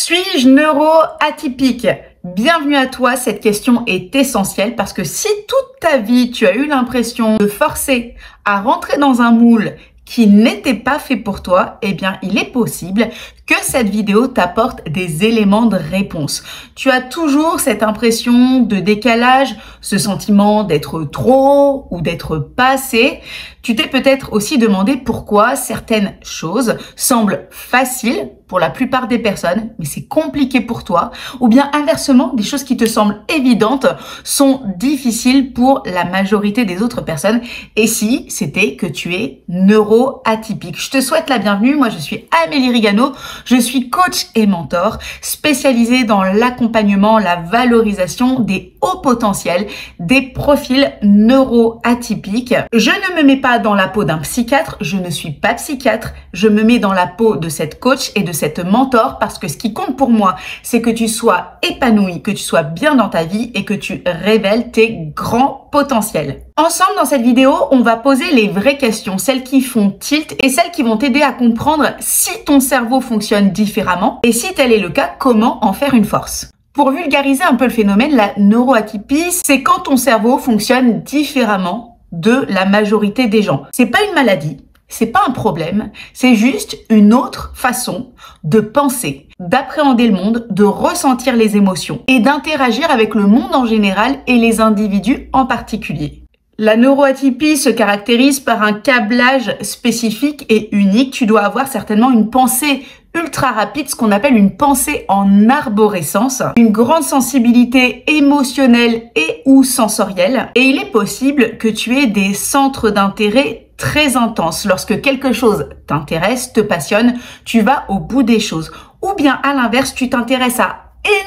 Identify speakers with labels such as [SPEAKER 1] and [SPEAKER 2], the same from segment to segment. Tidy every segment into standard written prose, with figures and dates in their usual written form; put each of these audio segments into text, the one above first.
[SPEAKER 1] Suis-je neuroatypique? Bienvenue à toi, cette question est essentielle parce que si toute ta vie tu as eu l'impression de forcer à rentrer dans un moule qui n'était pas fait pour toi, eh bien il est possible que cette vidéo t'apporte des éléments de réponse. Tu as toujours cette impression de décalage, ce sentiment d'être trop ou d'être pas assez. Tu t'es peut-être aussi demandé pourquoi certaines choses semblent faciles pour la plupart des personnes, mais c'est compliqué pour toi, ou bien inversement, des choses qui te semblent évidentes sont difficiles pour la majorité des autres personnes. Et si c'était que tu es neuroatypique? Je te souhaite la bienvenue. Moi, je suis Amélie Rigano. Je suis coach et mentor spécialisée dans l'accompagnement, la valorisation des hauts potentiels, des profils neuroatypiques. Je ne me mets pas dans la peau d'un psychiatre, je ne suis pas psychiatre, je me mets dans la peau de cette coach et de cette mentor parce que ce qui compte pour moi, c'est que tu sois épanoui, que tu sois bien dans ta vie et que tu révèles tes grands potentiels. Ensemble, dans cette vidéo, on va poser les vraies questions, celles qui font tilt et celles qui vont t'aider à comprendre si ton cerveau fonctionne différemment et si tel est le cas, comment en faire une force. Pour vulgariser un peu le phénomène, la neuroatypie, c'est quand ton cerveau fonctionne différemment de la majorité des gens. C'est pas une maladie, c'est pas un problème, c'est juste une autre façon de penser, d'appréhender le monde, de ressentir les émotions et d'interagir avec le monde en général et les individus en particulier. La neuroatypie se caractérise par un câblage spécifique et unique. Tu dois avoir certainement une pensée ultra rapide, ce qu'on appelle une pensée en arborescence, une grande sensibilité émotionnelle et ou sensorielle. Et il est possible que tu aies des centres d'intérêt très intenses. Lorsque quelque chose t'intéresse, te passionne, tu vas au bout des choses. Ou bien à l'inverse, tu t'intéresses à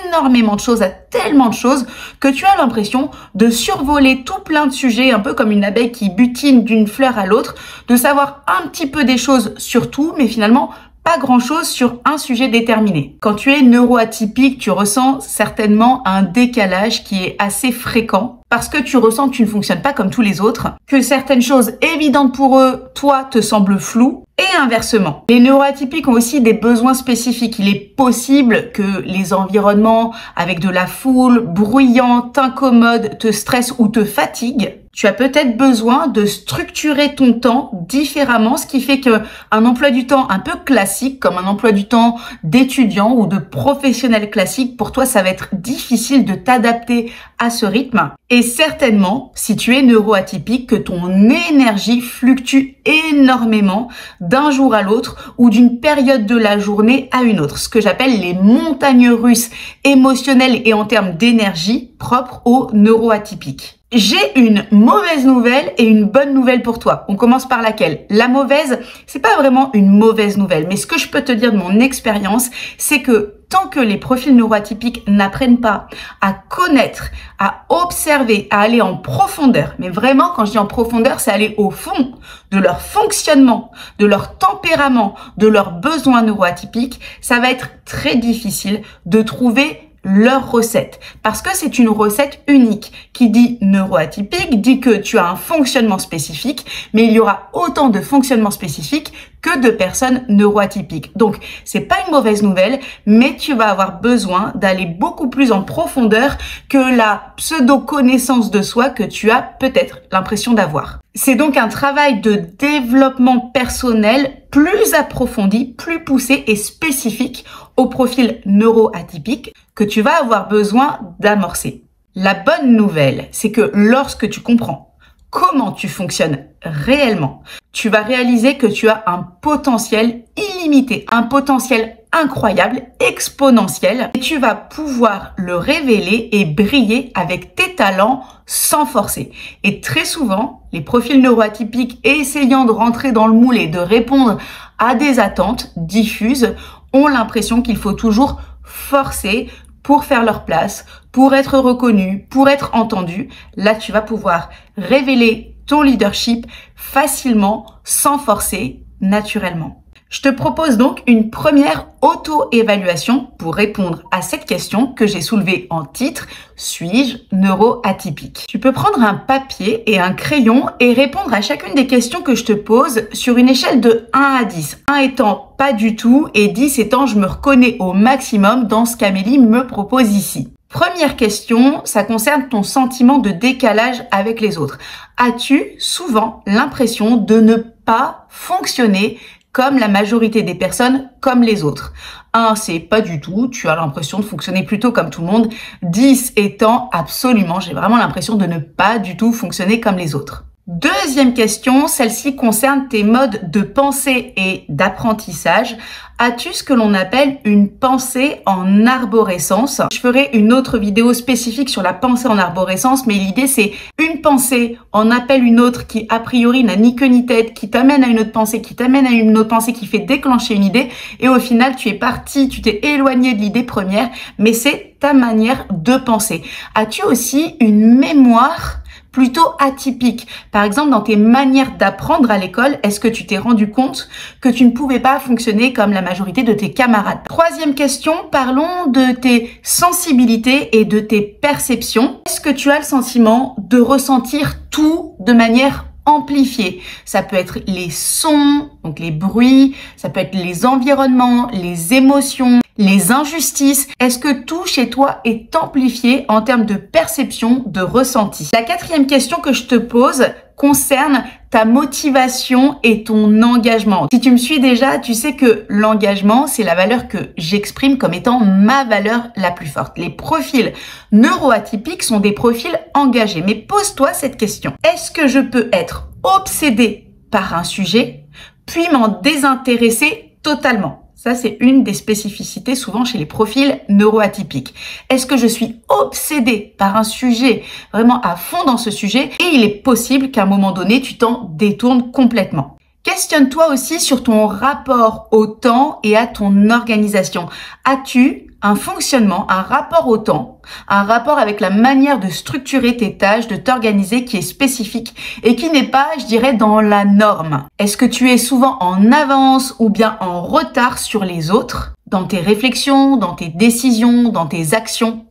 [SPEAKER 1] énormément de choses, à tellement de choses que tu as l'impression de survoler tout plein de sujets, un peu comme une abeille qui butine d'une fleur à l'autre, de savoir un petit peu des choses sur tout, mais finalement pas grand-chose sur un sujet déterminé. Quand tu es neuroatypique, tu ressens certainement un décalage qui est assez fréquent parce que tu ressens que tu ne fonctionnes pas comme tous les autres, que certaines choses évidentes pour eux, toi, te semblent floues et inversement. Les neuroatypiques ont aussi des besoins spécifiques. Il est possible que les environnements avec de la foule, bruyants, t'incommodent, te stressent ou te fatiguent. Tu as peut-être besoin de structurer ton temps différemment, ce qui fait que un emploi du temps un peu classique, comme un emploi du temps d'étudiant ou de professionnel classique, pour toi, ça va être difficile de t'adapter à ce rythme. Et certainement, si tu es neuroatypique, que ton énergie fluctue énormément d'un jour à l'autre ou d'une période de la journée à une autre. Ce que j'appelle les montagnes russes émotionnelles et en termes d'énergie propres aux neuroatypiques. J'ai une mauvaise nouvelle et une bonne nouvelle pour toi. On commence par laquelle? La mauvaise, c'est pas vraiment une mauvaise nouvelle, mais ce que je peux te dire de mon expérience, c'est que tant que les profils neuroatypiques n'apprennent pas à connaître, à observer, à aller en profondeur, mais vraiment quand je dis en profondeur, c'est aller au fond de leur fonctionnement, de leur tempérament, de leurs besoins neuroatypiques, ça va être très difficile de trouver leur recette, parce que c'est une recette unique. Qui dit neuroatypique dit que tu as un fonctionnement spécifique, mais il y aura autant de fonctionnements spécifiques que de personnes neuroatypiques. Donc, c'est pas une mauvaise nouvelle, mais tu vas avoir besoin d'aller beaucoup plus en profondeur que la pseudo-connaissance de soi que tu as peut-être l'impression d'avoir. C'est donc un travail de développement personnel plus approfondi, plus poussé et spécifique au profil neuroatypique que tu vas avoir besoin d'amorcer. La bonne nouvelle, c'est que lorsque tu comprends comment tu fonctionnes réellement, tu vas réaliser que tu as un potentiel illimité, un potentiel incroyable, exponentiel, et tu vas pouvoir le révéler et briller avec tes talents sans forcer. Et très souvent, les profils neuroatypiques essayant de rentrer dans le moule et de répondre à des attentes diffuses ont l'impression qu'il faut toujours forcer pour faire leur place, pour être reconnu, pour être entendu. Là, tu vas pouvoir révéler ton leadership facilement, sans forcer, naturellement. Je te propose donc une première auto-évaluation pour répondre à cette question que j'ai soulevée en titre « Suis-je neuroatypique ?» Tu peux prendre un papier et un crayon et répondre à chacune des questions que je te pose sur une échelle de 1 à 10. 1 étant pas du tout et 10 étant je me reconnais au maximum dans ce qu'Amélie me propose ici. Première question, ça concerne ton sentiment de décalage avec les autres. As-tu souvent l'impression de ne pas fonctionner comme la majorité des personnes, comme les autres? 1, c'est pas du tout, tu as l'impression de fonctionner plutôt comme tout le monde. 10 étant absolument, j'ai vraiment l'impression de ne pas du tout fonctionner comme les autres. Deuxième question, celle-ci concerne tes modes de pensée et d'apprentissage. As-tu ce que l'on appelle une pensée en arborescence? Je ferai une autre vidéo spécifique sur la pensée en arborescence, mais l'idée c'est une pensée en appelle une autre qui a priori n'a ni queue ni tête, qui t'amène à une autre pensée, qui t'amène à une autre pensée, qui fait déclencher une idée, et au final tu es parti, tu t'es éloigné de l'idée première, mais c'est ta manière de penser. As-tu aussi une mémoire plutôt atypique? Par exemple, dans tes manières d'apprendre à l'école, est-ce que tu t'es rendu compte que tu ne pouvais pas fonctionner comme la majorité de tes camarades? Troisième question, parlons de tes sensibilités et de tes perceptions. Est-ce que tu as le sentiment de ressentir tout de manière amplifiée? Ça peut être les sons, donc les bruits, ça peut être les environnements, les émotions, les injustices. Est-ce que tout chez toi est amplifié en termes de perception, de ressenti? La quatrième question que je te pose concerne ta motivation et ton engagement. Si tu me suis déjà, tu sais que l'engagement, c'est la valeur que j'exprime comme étant ma valeur la plus forte. Les profils neuroatypiques sont des profils engagés. Mais pose-toi cette question. Est-ce que je peux être obsédé par un sujet, puis m'en désintéresser totalement? Ça, c'est une des spécificités souvent chez les profils neuroatypiques. Est-ce que je suis obsédée par un sujet, vraiment à fond dans ce sujet, et il est possible qu'à un moment donné, tu t'en détournes complètement? Questionne-toi aussi sur ton rapport au temps et à ton organisation. As-tu un fonctionnement, un rapport au temps, un rapport avec la manière de structurer tes tâches, de t'organiser qui est spécifique et qui n'est pas, je dirais, dans la norme? Est-ce que tu es souvent en avance ou bien en retard sur les autres, dans tes réflexions, dans tes décisions, dans tes actions?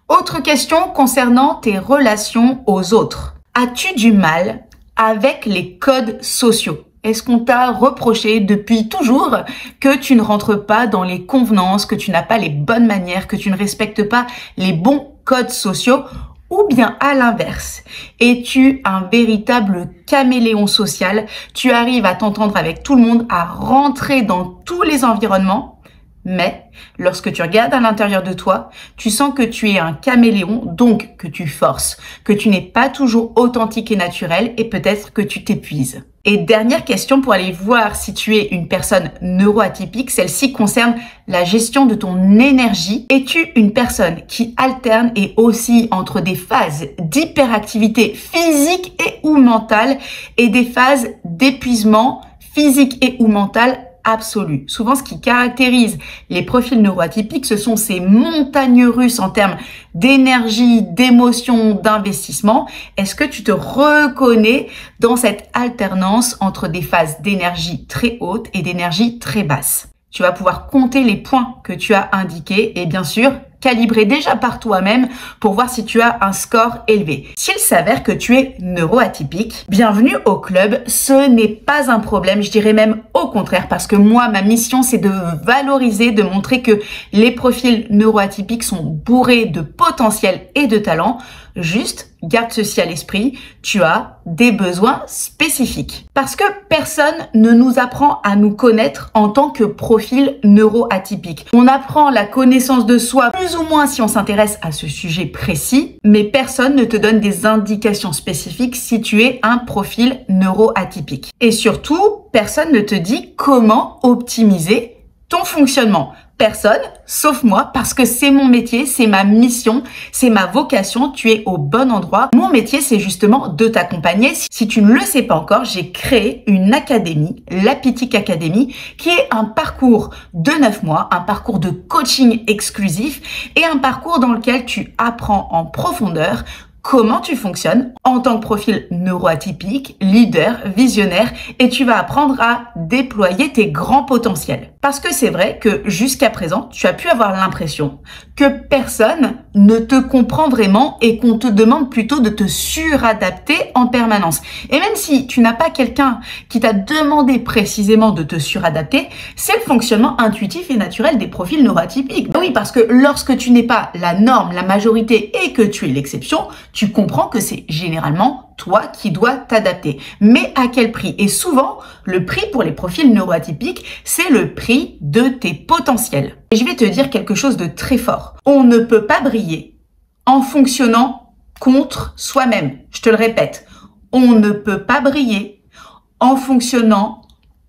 [SPEAKER 1] Autre question concernant tes relations aux autres. As-tu du mal avec les codes sociaux? Est-ce qu'on t'a reproché depuis toujours que tu ne rentres pas dans les convenances, que tu n'as pas les bonnes manières, que tu ne respectes pas les bons codes sociaux? Ou bien à l'inverse, es-tu un véritable caméléon social? Tu arrives à t'entendre avec tout le monde, à rentrer dans tous les environnements, mais lorsque tu regardes à l'intérieur de toi, tu sens que tu es un caméléon, donc que tu forces, que tu n'es pas toujours authentique et naturel et peut-être que tu t'épuises. Et dernière question pour aller voir si tu es une personne neuroatypique, celle-ci concerne la gestion de ton énergie. Es-tu une personne qui alterne et oscille entre des phases d'hyperactivité physique et ou mentale et des phases d'épuisement physique et ou mental absolu? Souvent, ce qui caractérise les profils neuroatypiques, ce sont ces montagnes russes en termes d'énergie, d'émotion, d'investissement. Est-ce que tu te reconnais dans cette alternance entre des phases d'énergie très haute et d'énergie très basse? Tu vas pouvoir compter les points que tu as indiqués et bien sûr, calibrer déjà par toi-même pour voir si tu as un score élevé. S'il s'avère que tu es neuroatypique, bienvenue au club. Ce n'est pas un problème, je dirais même au contraire, parce que moi, ma mission, c'est de valoriser, de montrer que les profils neuroatypiques sont bourrés de potentiel et de talent. Juste, garde ceci à l'esprit, tu as des besoins spécifiques. Parce que personne ne nous apprend à nous connaître en tant que profil neuroatypique. On apprend la connaissance de soi plus ou moins si on s'intéresse à ce sujet précis, mais personne ne te donne des indications spécifiques si tu es un profil neuroatypique. Et surtout, personne ne te dit comment optimiser ton fonctionnement. Personne, sauf moi, parce que c'est mon métier, c'est ma mission, c'est ma vocation, tu es au bon endroit. Mon métier, c'est justement de t'accompagner. Si tu ne le sais pas encore, j'ai créé une académie, l'Apitic Academy, qui est un parcours de 9 mois, un parcours de coaching exclusif et un parcours dans lequel tu apprends en profondeur comment tu fonctionnes en tant que profil neuroatypique, leader, visionnaire, et tu vas apprendre à déployer tes grands potentiels. Parce que c'est vrai que jusqu'à présent, tu as pu avoir l'impression que personne ne te comprend vraiment et qu'on te demande plutôt de te suradapter en permanence. Et même si tu n'as pas quelqu'un qui t'a demandé précisément de te suradapter, c'est le fonctionnement intuitif et naturel des profils neuroatypiques. Oui, parce que lorsque tu n'es pas la norme, la majorité et que tu es l'exception, tu comprends que c'est généralement toi qui dois t'adapter. Mais à quel prix? Et souvent, le prix pour les profils neuroatypiques, c'est le prix de tes potentiels. Et je vais te dire quelque chose de très fort. On ne peut pas briller en fonctionnant contre soi-même. Je te le répète, on ne peut pas briller en fonctionnant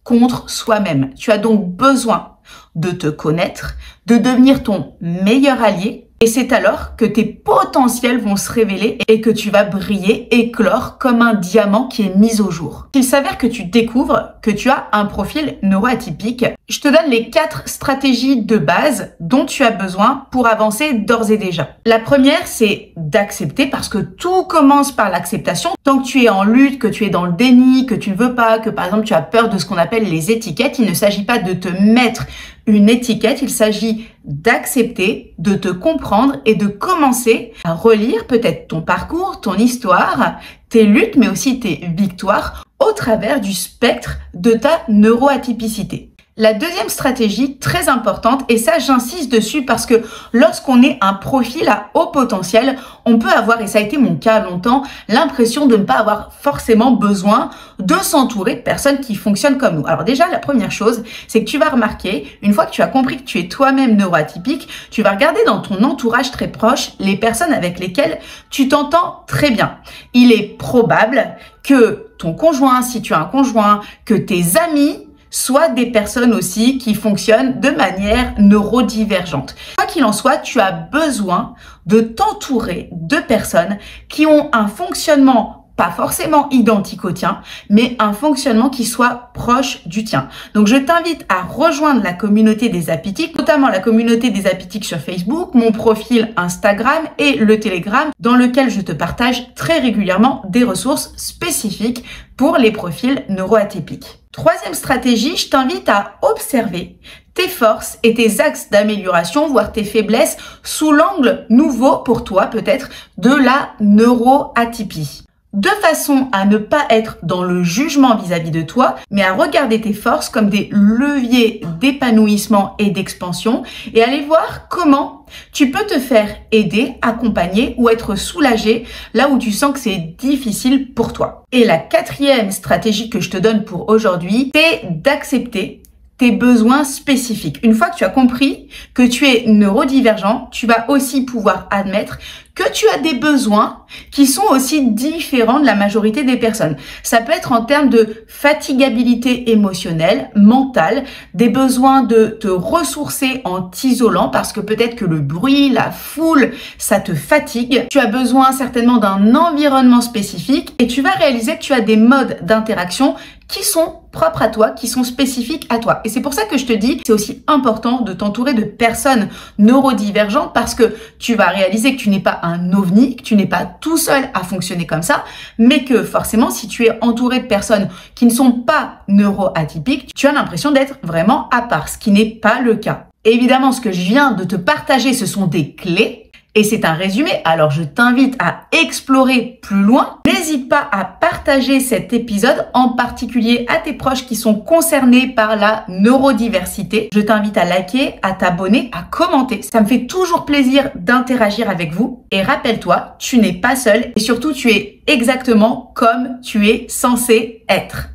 [SPEAKER 1] contre soi-même. Tu as donc besoin de te connaître, de devenir ton meilleur allié. Et c'est alors que tes potentiels vont se révéler et que tu vas briller, éclore comme un diamant qui est mis au jour. Il s'avère que tu découvres que tu as un profil neuroatypique. Je te donne les 4 stratégies de base dont tu as besoin pour avancer d'ores et déjà. La première, c'est d'accepter parce que tout commence par l'acceptation. Tant que tu es en lutte, que tu es dans le déni, que tu ne veux pas, que par exemple tu as peur de ce qu'on appelle les étiquettes, il ne s'agit pas de te mettre une étiquette, il s'agit d'accepter, de te comprendre et de commencer à relire peut-être ton parcours, ton histoire, tes luttes, mais aussi tes victoires au travers du spectre de ta neuroatypicité. La deuxième stratégie très importante, et ça j'insiste dessus parce que lorsqu'on est un profil à haut potentiel, on peut avoir, et ça a été mon cas longtemps, l'impression de ne pas avoir forcément besoin de s'entourer de personnes qui fonctionnent comme nous. Alors déjà, la première chose, c'est que tu vas remarquer, une fois que tu as compris que tu es toi-même neuroatypique, tu vas regarder dans ton entourage très proche les personnes avec lesquelles tu t'entends très bien. Il est probable que ton conjoint, si tu as un conjoint, que tes amis soit des personnes aussi qui fonctionnent de manière neurodivergente. Quoi qu'il en soit, tu as besoin de t'entourer de personnes qui ont un fonctionnement pas forcément identique au tien, mais un fonctionnement qui soit proche du tien. Donc, je t'invite à rejoindre la communauté des apitiques, notamment la communauté des apitiques sur Facebook, mon profil Instagram et le Telegram, dans lequel je te partage très régulièrement des ressources spécifiques pour les profils neuroatypiques. Troisième stratégie, je t'invite à observer tes forces et tes axes d'amélioration, voire tes faiblesses, sous l'angle nouveau pour toi peut-être de la neuroatypie. De façon à ne pas être dans le jugement vis-à-vis de toi, mais à regarder tes forces comme des leviers d'épanouissement et d'expansion et aller voir comment tu peux te faire aider, accompagner ou être soulagé là où tu sens que c'est difficile pour toi. Et la quatrième stratégie que je te donne pour aujourd'hui, c'est d'accepter tes besoins spécifiques. Une fois que tu as compris que tu es neurodivergent, tu vas aussi pouvoir admettre que tu as des besoins qui sont aussi différents de la majorité des personnes. Ça peut être en termes de fatigabilité émotionnelle, mentale, des besoins de te ressourcer en t'isolant parce que peut-être que le bruit, la foule, ça te fatigue. Tu as besoin certainement d'un environnement spécifique et tu vas réaliser que tu as des modes d'interaction qui sont propres à toi, qui sont spécifiques à toi. Et c'est pour ça que je te dis, c'est aussi important de t'entourer de personnes neurodivergentes parce que tu vas réaliser que tu n'es pas un ovni, que tu n'es pas tout seul à fonctionner comme ça, mais que forcément, si tu es entouré de personnes qui ne sont pas neuroatypiques, tu as l'impression d'être vraiment à part, ce qui n'est pas le cas. Et évidemment, ce que je viens de te partager, ce sont des clés. Et c'est un résumé, alors je t'invite à explorer plus loin. N'hésite pas à partager cet épisode, en particulier à tes proches qui sont concernés par la neurodiversité. Je t'invite à liker, à t'abonner, à commenter. Ça me fait toujours plaisir d'interagir avec vous. Et rappelle-toi, tu n'es pas seul et surtout tu es exactement comme tu es censé être.